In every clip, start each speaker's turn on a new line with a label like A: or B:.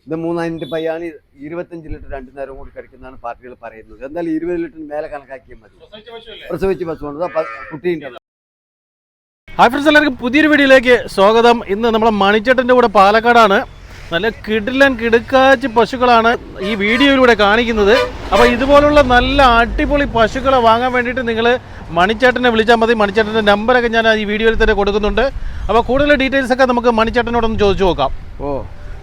A: ഇത് 3 പയ്യാണ് 25 ലിറ്റർ 2 നേരം കൂടി കഴിക്കുന്നതാണ് പാർട്ടികൾ പറയുന്നത്. എന്തായാലും 20 ലിറ്ററിന് മേലെ കണക്കാക്കിയാൽ മതി. പ്രസവിച്ച് പശുവാണ് കുട്ടീൻ്റെ.
B: ഹായ് ഫ്രണ്ട്സ്, എല്ലാവർക്കും പുതിയൊരു വീഡിയോയിലേക്ക് സ്വാഗതം. ഇന്ന് നമ്മളെ മണിച്ചേട്ടൻ്റെ കൂടെ പാലക്കാടാണ്. നല്ല കിടുക്കാച്ചി പശുക്കളാണ് ഈ വീഡിയോയിലൂടെ കാണിക്കുന്നത്. അപ്പോൾ ഇതുപോലുള്ള നല്ല അടിപൊളി പശുക്കളെ വാങ്ങാൻ വേണ്ടിയിട്ട് നിങ്ങൾ മണിച്ചേട്ടനെ വിളിച്ചാൽ മതി. മണിച്ചേട്ടൻ്റെ നമ്പറൊക്കെ ഞാൻ ഈ വീഡിയോയിൽ തന്നെ കൊടുക്കുന്നുണ്ട്. അപ്പോൾ കൂടുതൽ ഡീറ്റെയിൽസ് ഒക്കെ നമുക്ക് മണിച്ചേട്ടനോടൊന്ന് ചോദിച്ചു നോക്കാം.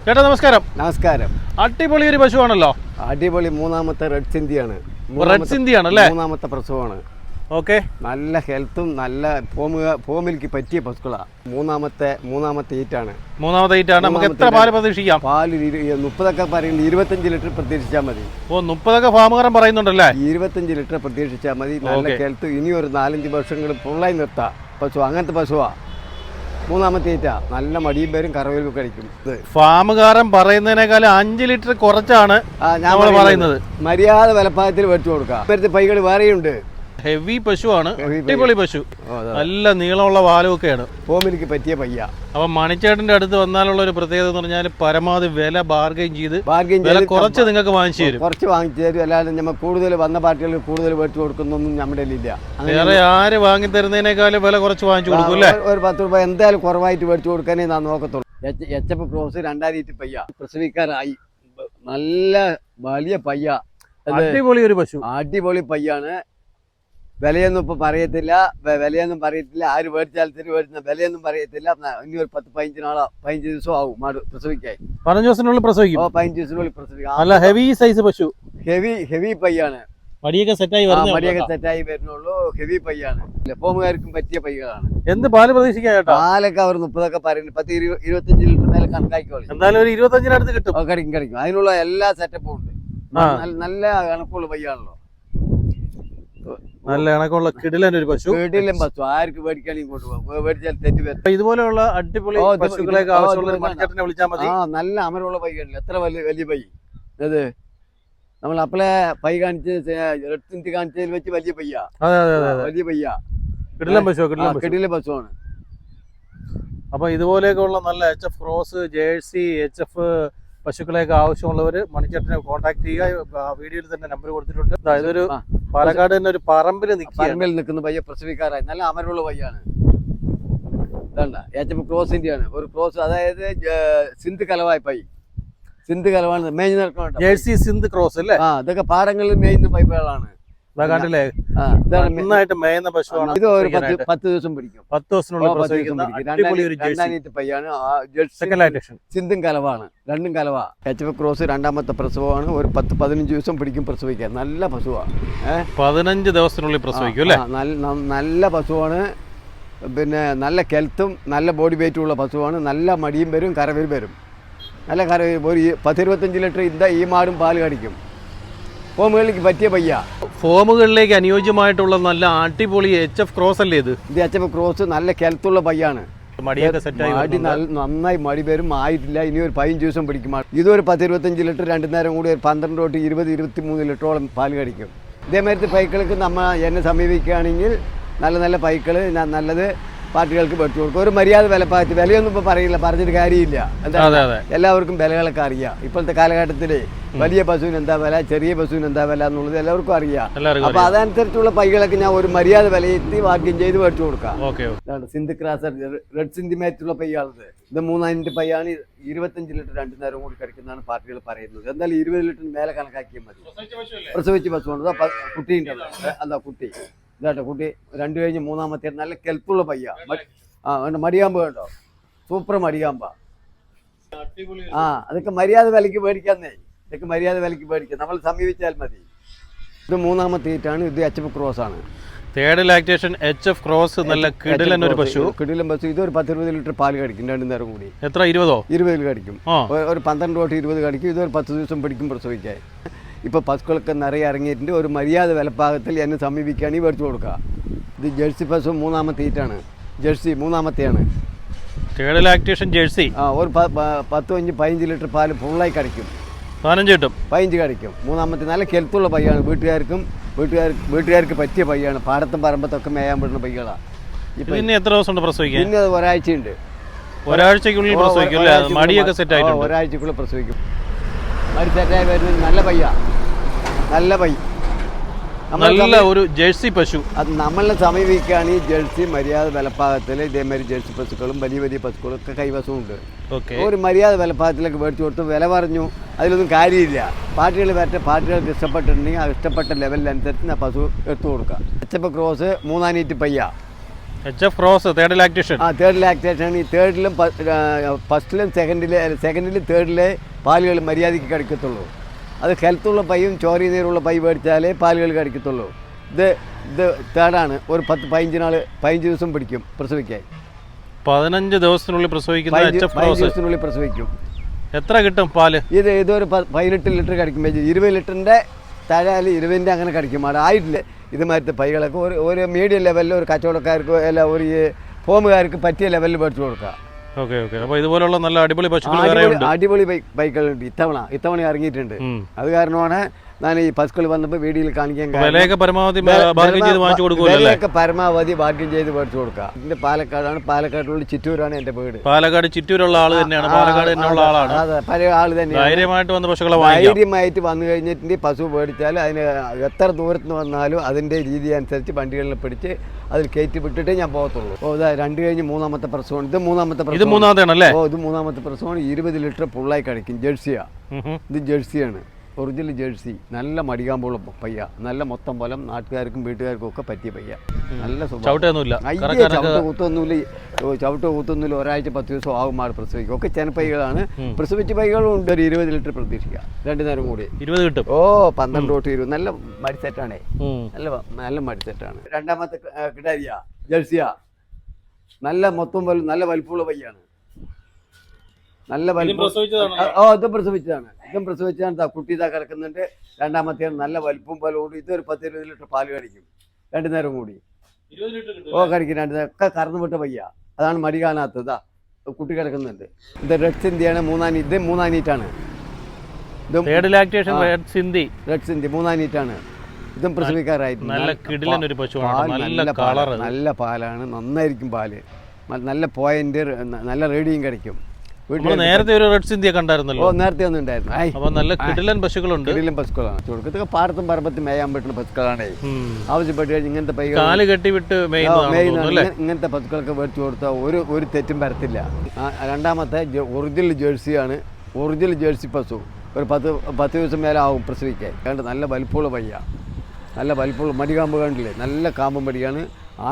B: ചേട്ടാ നമസ്കാരം.
A: നമസ്കാരം.
B: അടിപൊളി ഒരു പശുവാണല്ലോ.
A: അടിപൊളി മൂന്നാമത്തെ റെഡ് സിന്ധിയാണ്.
B: റെഡ് സിന്ധിയാണല്ലേ?
A: മൂന്നാമത്തെ പ്രസവമാണ്.
B: ഓക്കെ.
A: നല്ല ഹെൽത്തും നല്ല ഫോമിലേക്ക് പറ്റിയ പശുക്കളാണ്. മൂന്നാമത്തെ ഈറ്റാണ്.
B: നമുക്ക് എത്ര പാല് പ്രതീക്ഷിക്കാം?
A: പാല് 30 പറയുന്നത് 25 ലിറ്റർ പ്രതീക്ഷിച്ചാൽ മതി.
B: 30 ഫാമുകാരൻ പറയുന്നുണ്ടല്ലേ?
A: 25 ലിറ്റർ പ്രതീക്ഷിച്ചാൽ മതി. നല്ല ഹെൽത്ത്. ഇനി ഒരു 4-5 വർഷങ്ങൾ ഫുള്ളായി നിർത്താം പശു. അങ്ങനത്തെ പശുവാ. മൂന്നാമത്തെ ഈറ്റ. നല്ല മടിയും പേരും കറവയിലും കഴിക്കും.
B: ഫാമുകാരൻ പറയുന്നതിനേക്കാൾ 5 ലിറ്റർ കുറച്ചാണ് ഞാൻ പറയുന്നത്.
A: മര്യാദ വിലപ്പായത്തിൽ മേടിച്ചു കൊടുക്കാം. ഇപ്പോഴത്തെ പൈകൾ വേറെയുണ്ട്.
B: ഹെവി പശുവാണ്. അടിപൊളി പശു. നല്ല നീളമുള്ള വാലുമൊക്കെയാണ്.
A: ഫോമിലേക്ക് പറ്റിയ പയ്യ.
B: അപ്പൊ മണിച്ചേട്ടന്റെ അടുത്ത് വന്നാലുള്ള ഒരു പ്രത്യേകത എന്ന് പറഞ്ഞാൽ പരമാവധി വില ബാർഗൈൻ ചെയ്ത് കുറച്ച് നിങ്ങൾക്ക് വാങ്ങിച്ചു തരും.
A: കുറച്ച് വാങ്ങിച്ചു തരും. അല്ലാതെ നമ്മൾ കൂടുതൽ വന്ന പാർട്ടികൾക്ക് കൂടുതൽ മേടിച്ചു കൊടുക്കുന്നൊന്നും നമ്മുടെ ഇല്ല.
B: വേറെ ആര് വാങ്ങി തരുന്നതിനേക്കാളും വില കുറച്ച് വാങ്ങിച്ചു കൊടുക്കും അല്ലേ?
A: ഒരു 10 രൂപ എന്തായാലും കുറവായിട്ട് മേടിച്ചു കൊടുക്കാനേ ഞാൻ നോക്കത്തുള്ളൂ. എച്ചപ്പ് ക്രോസ് 2 പയ്യ പ്രസവിക്കാറായി. നല്ല വലിയ പയ്യ.
B: അടിപൊളി ഒരു പശു.
A: അടിപൊളി പയ്യാണ്. വിലയൊന്നും ഇപ്പൊ പറയത്തില്ല. ആര് മേടിച്ചാലും മേടിച്ച വിലയൊന്നും പറയത്തില്ല. ഇനി ഒരു 15 ദിവസം ആവും മാട് പ്രസവിക്കാൻ.
B: 15 ദിവസത്തിനുള്ളിൽ പ്രസവിക്കും.
A: 15 ദിവസത്തിനുള്ളിൽ പ്രസവിക്കും.
B: നല്ല ഹെവി സൈസ് പശു.
A: ഹെവി പയ്യാണ്.
B: മടിയൊക്കെ സെറ്റായി
A: വരുന്നുള്ളൂ. ഹെവി പയ്യാണ്. ഫോമുകാർക്കും പറ്റിയ പയ്യാണ്.
B: എന്ത് പാല് പ്രതീക്ഷിക്കാം ചേട്ടാ?
A: പാലൊക്കെ അവർ 30 പറയുന്നത്. 10-25 ലിറ്റർ മേലെ കണക്കാക്കിക്കോളൂ.
B: എന്തായാലും ഒരു 25 കിട്ടും.
A: കഴിക്കും. അതിനുള്ള എല്ലാ സെറ്റപ്പും ഉണ്ട്. നല്ല കണക്കുള്ള പയ്യാണല്ലോ.
B: നല്ല കണക്കുള്ള കിടിലൻ ഒരു പശു.
A: ആർക്ക് മേടിക്കാണെങ്കിൽ
B: ഇതുപോലെയുള്ള അടിപൊളി പശുക്കളൊക്കെ ആവശ്യമുള്ള മണിച്ചേട്ടനെ വിളിച്ചാൽ മതി.
A: നല്ല അമരമുള്ള പയ്യല്ല. എത്ര വലിയ പൈ അത് നമ്മൾ അപ്പളെ പൈ കാണിച്ചതിൽ വെച്ച് വലിയ പയ്യ. വലിയ പയ്യ. കിടിലൻ പശുവാണ്.
B: അപ്പൊ ഇതുപോലെയൊക്കെ ഉള്ള നല്ല HF ക്രോസ്, ജേഴ്സി, HF പശുക്കളെയൊക്കെ ആവശ്യമുള്ളവർ മണിച്ചേട്ടനെ കോൺടാക്ട് ചെയ്യുക. വീഡിയോയിൽ തന്നെ നമ്പർ കൊടുത്തിട്ടുണ്ട്. ഇതൊരു പാലക്കാട് തന്നെ ഒരു പറമ്പിൽ
A: നിൽക്കുന്ന പയ്യ പ്രസവിക്കാറായി. നല്ല അമരമുള്ള പയ്യാണ്. HF ക്രോസിന്റെ ആണ്. ഒരു ക്രോസ്, അതായത് സിന്ധ് കലവായ പൈ. സിന്ധ് കലവാണ്. മേഞ്ഞ് നിൽക്കണം.
B: ജേഴ്സി സിന്ധ് ക്രോസ് അല്ലേ?
A: ഇതൊക്കെ പാടങ്ങളിൽ മേയുന്ന പൈപ്പുകളാണ്.
B: കണ്ടില്ലേ? നന്നായിട്ട് മേയുന്ന പശുവാണ്.
A: ഇത് ഒരു 10 ദിവസം പിടിക്കും.
B: 10 ദിവസത്തിനുള്ളിൽ
A: പയ്യാണ്. സിന്ധും കലവാണ്. രണ്ടും കലവാ. HF cross 2ാമത്തെ പ്രസവമാണ്. ഒരു 10-15 ദിവസം പിടിക്കും പ്രസവിക്കാൻ. നല്ല പശുവാണ്.
B: 15 ദിവസത്തിനുള്ളിൽ പ്രസവിക്കും അല്ലേ?
A: നല്ല പശുവാണ്. പിന്നെ നല്ല ഹെൽത്തും നല്ല ബോഡി വെയിറ്റും ഉള്ള പശുവാണ്. നല്ല മടിയും വരും, കറവരും വരും. നല്ല കറവരും. ഒരു 10-25 ലിറ്റർ ഈ മാടും പാല് കടിക്കും. ഫോമുകളിലേക്ക് പറ്റിയ പയ്യ.
B: ഫോമുകളിലേക്ക് അനുയോജ്യമായിട്ടുള്ള നല്ല അടിപൊളി HF ക്രോസ് അല്ലേ ഇത്?
A: HF ക്രോസ് നല്ല ഹെൽത്തുള്ള പയ്യാണ്.
B: മടിയൊക്കെ സെറ്റായി
A: നന്നായി മടി വരും. ആയിട്ടില്ല. ഇനി ഒരു 15 ദിവസം പിടിക്കും. ഇതൊരു 10-25 ലിറ്റർ 2 നേരം കൂടി ഒരു 12 തൊട്ട് 20-23 ലിറ്ററോളം പാല് കടിക്കും. ഇതേമാതിരത്തെ പൈക്കൾക്ക് എന്നെ സമീപിക്കുകയാണെങ്കിൽ നല്ല പൈക്കൾ നല്ലത് പാർട്ടികൾക്ക് മേടിച്ചു കൊടുക്കും. ഒരു മര്യാദ വിലപ്പാകത്ത്. വിലയൊന്നും ഇപ്പൊ പറയില്ല, പറഞ്ഞിട്ട് കാര്യമില്ല. എല്ലാവർക്കും വിലകളൊക്കെ അറിയാം. ഇപ്പോഴത്തെ കാലഘട്ടത്തില് വലിയ പശുവിന് എന്താ വില, ചെറിയ പശുവിന് എന്താ വില എന്നുള്ളത് എല്ലാവർക്കും അറിയാം. അപ്പൊ അതനുസരിച്ചുള്ള പൈകളൊക്കെ ഞാൻ ഒരു മര്യാദ വിലയിരുത്തി വാക്യം ചെയ്ത് മേടിച്ചു കൊടുക്കാം. സിന്ധ് ക്രാസർ റെഡ് സിന്ധിമേറ്റുള്ള പയ്യാണത്. ഇത് 3 പയ്യാണ് 25 ലിറ്റർ 2 നേരം കൂടി കഴിക്കുന്നതാണ് പാർട്ടികൾ പറയുന്നത്. എന്തായാലും 20 ലിറ്ററിന് മേലെ കണക്കാക്കിയാൽ മതി. പ്രസവിച്ച് പശുവാണ്. കുട്ടീൻ്റെ കുട്ടി ഇതാട്ടോ. കുട്ടി 2 കഴിഞ്ഞ് 3ാമത്തെ നല്ല കെൽപ്പുള്ള പയ്യ. മടിയാമ്പ കേട്ടോ. സൂപ്പർ മടിയാമ്പ. അതൊക്കെ മര്യാദ വിലക്ക് മേടിക്കാന്നേ. ഇതൊക്കെ മര്യാദ വിലക്ക് മേടിക്കാം. നമ്മൾ സമീപിച്ചാൽ മതി. ഇത് 3ാമത്തെ ഈറ്റാണ്. ഇത് HF ക്രോസ് ആണ്.
B: Third lactation HF cross. നല്ല കിടിലൻ ഒരു പശു.
A: കിടിലൻ പശു. ഇതൊരു 10-20 ലിറ്റർ പാല് കടിക്കും 2 നേരം കൂടി.
B: എത്ര? 20
A: കടിക്കും. ഒരു 12 തൊട്ട് 20 കടിക്കും. ഇതൊരു 10 ദിവസം പിടിക്കും പ്രസവിക്കാൻ. ഇപ്പോൾ പശുക്കളൊക്കെ നിറയെ ഇറങ്ങിയിട്ടുണ്ട്. ഒരു മര്യാദ വിലപ്പാകത്തിൽ എന്നെ സമീപിക്കുകയാണെങ്കിൽ മേടിച്ചു കൊടുക്കുക. ഇത് ജേഴ്സി പശു 3ാമത്തെ ഈറ്റാണ്. ജേഴ്സി 3ാമത്തെയാണ്.
B: Third lactation Jersey.
A: ഒരു 10-15 ലിറ്റർ പാല് ഫുള്ളായി കടിക്കും.
B: 15
A: കടിക്കും. 3ാമത്തെ നല്ല ഹെൽത്തുള്ള പയ്യാണ്. വീട്ടുകാർക്ക് പറ്റിയ പയ്യാണ്. പാടത്തും പറമ്പത്തൊക്കെ മേയാൻ പറ്റുന്ന പയ്യകളാണ്.
B: പിന്നെ എത്ര ദിവസം പ്രസവിക്കും?
A: പിന്നെ ഒരാഴ്ചയുണ്ട്.
B: ഒരാഴ്ചക്കുള്ളിൽ പ്രസവിക്കും അല്ലേ? മടിയൊക്കെ സെറ്റ് ആയിട്ട്
A: ഒരാഴ്ചക്കുള്ളിൽ പ്രസവിക്കും. മടി സെറ്റായി വരുന്നത് നല്ല പയ്യ, നല്ല പൈ.
B: നല്ല ഒരു ജേഴ്സി പശു.
A: അത് നമ്മളെ സമീപിക്കുകയാണ് ഈ ജേഴ്സി മര്യാദ വിലപ്പാകത്തിൽ ഇതേമാതിരി ജേഴ്സി പശുക്കളും വലിയ വലിയ പശുക്കളും ഒക്കെ കൈവശമുണ്ട്. ഒരു മര്യാദ വിലപ്പാകത്തിലേക്ക് മേടിച്ചു കൊടുത്ത് വില പറഞ്ഞു, അതിലൊന്നും കാര്യമില്ല. പാർട്ടികൾ വരട്ടെ, പാർട്ടികൾക്ക് ഇഷ്ടപ്പെട്ടിട്ടുണ്ടെങ്കിൽ ആ ഇഷ്ടപ്പെട്ട ലെവലിനനുസരിച്ച് പശു എടുത്തു കൊടുക്കാം. HF ക്രോസ് 3 നീറ്റ് പയ്യ.
B: HF cross third lactation.
A: Third lactation. ഈ തേർഡിലും ഫസ്റ്റിലും സെക്കൻഡിലും തേർഡിലെ പാലുകൾ മര്യാദയ്ക്ക് കഴിക്കത്തുള്ളൂ. അത് ഹെൽത്തുള്ള പൈയും ചോരി നീരുള്ള പൈ മേടിച്ചാലേ പാലുകൾ കഴിക്കത്തുള്ളൂ. ഇത് തേർഡാണ്. ഒരു 15 ദിവസം പിടിക്കും പ്രസവിക്കാൻ.
B: 15 ദിവസത്തിനുള്ളിൽ പ്രസവിക്കുന്ന HF ക്രോസ്.
A: ദിവസത്തിനുള്ളിൽ പ്രസവിക്കും.
B: എത്ര കിട്ടും പാല്?
A: ഇതൊരു 18 ലിറ്റർ കടിക്കും. 20 ലിറ്ററിൻ്റെ താഴെ 20ൻ്റെ അങ്ങനെ കടിക്കും. അവിടെ ആയിട്ടില്ല. ഇതുമാതിരത്തെ പൈകളൊക്കെ ഒരു മീഡിയം ലെവലിൽ ഒരു കച്ചവടക്കാർക്ക് അല്ല ഒരു ഫോമുകാർക്ക് പറ്റിയ ലെവലിൽ മേടിച്ചു കൊടുക്കുക.
B: ഓക്കെ. അപ്പോൾ ഇതുപോലുള്ള നല്ല അടിപൊളി പശുക്കൾ
A: അടിപൊളി ബൈക്കുകളുണ്ട്. ഇത്തവണ ഇറങ്ങിയിട്ടുണ്ട്. അത് കാരണമാണ് ഞാൻ ഈ പശുക്കൾ വന്നപ്പോൾ വീഡിയോയിൽ കാണിക്കാൻ
B: വിലയൊക്കെ പരമാവധി
A: ബാർഗിൻ ചെയ്ത് മേടിച്ചു കൊടുക്കുക. ഇതിന്റെ പാലക്കാടാണ്. പാലക്കാട്ടിലുള്ള ചിറ്റൂരാണ് എന്റെ വീട്.
B: പാലക്കാട് ചിറ്റൂരുള്ള ആള് തന്നെയാണ്. പാലക്കാട് ആളാണ്.
A: അതെ, പഴയ ആള് തന്നെയാണ്. ധൈര്യമായിട്ട് വന്നു കഴിഞ്ഞിട്ട് പശു മേടിച്ചാൽ അതിന് എത്ര ദൂരത്ത് വന്നാലും അതിന്റെ രീതി അനുസരിച്ച് വണ്ടികളിൽ പിടിച്ച് അതിൽ കയറ്റി വിട്ടിട്ടേ ഞാൻ പോകത്തുള്ളൂ. ഇതാ 2 കഴിഞ്ഞ് 3ാമത്തെ പ്രസവമാണ്. ഇത് 3ാമത്തെ പ്രസവം. ഇത് 3ാമത്തെ പ്രസവമാണ്. 20 ലിറ്റർ ഫുള്ളായി കഴിക്കും. ജേഴ്സിയാ. ഇത് ജേഴ്സിയാണ്, ഒറിജിനൽ ജേഴ്സി. നല്ല മടികാമ്പുള്ള പയ്യ, നല്ല മൊത്തം പോലം നാട്ടുകാർക്കും വീട്ടുകാർക്കും ഒക്കെ പറ്റിയ പയ്യ. നല്ല ചവിട്ടോ കൂത്തൊന്നുമില്ല. ഒരാഴ്ച 10 ദിവസം ആകുമ്പോൾ പ്രസവിക്കും. ഒക്കെ ചെനപ്പൈകളാണ്. പ്രസവിച്ച പൈകളും ഉണ്ട്. ഒരു 20 ലിറ്റർ പ്രതീക്ഷിക്കുക. 2 നേരം കൂടി
B: 20 കിട്ടും.
A: 12 തൊട്ട് 20. നല്ല മടിസെറ്റാണേ. നല്ല മടിസെറ്റാണ്. 2ാമത്തെ കിടാരിയ ജേഴ്സിയ. നല്ല മൊത്തം പോലും നല്ല വലിപ്പമുള്ള പയ്യാണ്. നല്ല വലിപ്പം. ഇതും പ്രസവിച്ചതാണ്. കുട്ടി ഇതാ കിടക്കുന്നുണ്ട്. 2ാമത്തെയാണ്. നല്ല വലിപ്പം പോലെ കൂടി. ഇതൊരു 10-20 ലിറ്റർ പാല് കടിക്കും. 2 നേരം കൂടി കടിക്കും. 2 നേരം ഒക്കെ കറന്നു വിട്ട പയ്യ. അതാണ് മടി കാണാത്തത്. ഇതാ കുട്ടി കിടക്കുന്നുണ്ട്. ഇത് റെഡ് സിന്ധിയാണ്. 3 നീറ്റാണ്.
B: റെഡ് സിന്ധി
A: 3 നീറ്റാണ്. ഇതും പ്രസവിക്കാറായിട്ടുണ്ട്. നല്ല പാലാണ്. നന്നായിരിക്കും പാല്. നല്ല പോയിന്റ്, നല്ല റേഡിയും കിടക്കും.
B: നേരത്തെ ഒരു റെഡ് സിന്ധിയെ കണ്ടായിരുന്നല്ലോ.
A: നേരത്തെ ഒന്നും ഉണ്ടായിരുന്നു.
B: നല്ല കിടിലൻ പശുക്കളുണ്ട്.
A: കിടിലൻ പശുക്കളാണ്. ഇതൊക്കെ പാടത്തും പറമ്പത്തും മേയാൻ പറ്റുന്ന പശുക്കളാണ്. ആവശ്യപ്പെട്ട് കഴിഞ്ഞ് ഇങ്ങനത്തെ
B: കാല് കെട്ടിവിട്ട്
A: ഇങ്ങനത്തെ പശുക്കളൊക്കെ മേടിച്ചു കൊടുത്താൽ ഒരു തെറ്റും വരത്തില്ല. 2ാമത്തെ ഒറിജിനൽ ജേഴ്സിയാണ്. ഒറിജിനൽ ജേഴ്സി പശു. ഒരു 10 ദിവസം മേലെ ആവും പ്രസവിക്കാൻ. കണ്ട് നല്ല വലിപ്പമുള്ള പയ്യ. നല്ല വലിപ്പമുള്ള മടികാമ്പ് കണ്ടില്ലേ? നല്ല കാമ്പ് മടിയാണ്.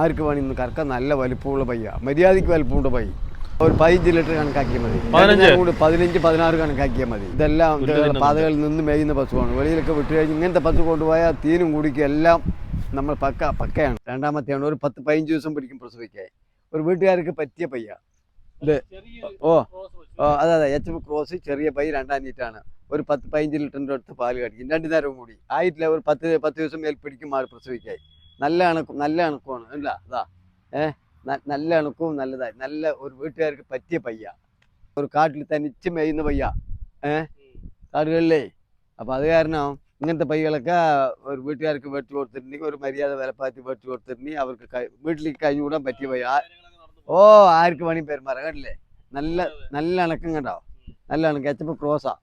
A: ആർക്ക് വേണമെങ്കിൽ ഇന്ന് കറക്കാൻ. നല്ല വലിപ്പമുള്ള പയ്യ. മര്യാദയ്ക്ക് വലിപ്പമുണ്ട് പയ്യ. ഒരു 15 ലിറ്റർ കണക്കാക്കിയാൽ മതി. 15-16 കണക്കാക്കിയാൽ മതി. ഇതെല്ലാം പാതകളിൽ നിന്ന് മേയുന്ന പശുവാണ്. വെളിയിലൊക്കെ വിട്ട് കഴിഞ്ഞ് ഇങ്ങനത്തെ പശു കൊണ്ടുപോയാൽ തീനും കുടിക്കും എല്ലാം നമ്മൾ പക്കയാണ്. 2ാമത്തെയാണ്. ഒരു 10-15 ദിവസം പിടിക്കും പ്രസവിക്കാൻ. ഒരു വീട്ടുകാർക്ക് പറ്റിയ പയ്യ. ഇത് അതെ HF ക്രോസ് ചെറിയ പൈ. 2ാം നീറ്റാണ്. ഒരു 10-15 ലിറ്ററിൻ്റെ അടുത്ത് പാല് കടിക്കും. 2 നേരം കൂടി ആയിട്ടില്ല. ഒരു 10 ദിവസം മേൽ പിടിക്കും മാറി പ്രസവിക്കായി. നല്ല ഇണക്കമാണ്. ഇല്ല അതാ നല്ല ഇണക്കവും നല്ലതായി. നല്ല ഒരു വീട്ടുകാർക്ക് പറ്റിയ പയ്യ. ഒരു കാട്ടിൽ തനിച്ച് മേയുന്ന പയ്യ. കാടുകളിലേ. അപ്പോൾ അത് കാരണം ഇങ്ങനത്തെ പയ്യകളൊക്കെ ഒരു വീട്ടുകാർക്ക് മേടിച്ചു കൊടുത്തിട്ടുണ്ടെങ്കിൽ, ഒരു മര്യാദ വിലപ്പാത്തി മേടിച്ചു കൊടുത്തിട്ടുണ്ടെങ്കിൽ അവർക്ക് വീട്ടിലേക്ക് കഴിഞ്ഞുകൂടാൻ പറ്റിയ പയ്യ. ആർക്ക് വേണമെങ്കിൽ പെരുമാറാം. കണ്ടില്ലേ? നല്ല ഇണക്കം കണ്ടോ? നല്ല ഇണക്കം. HF ക്രോസാ.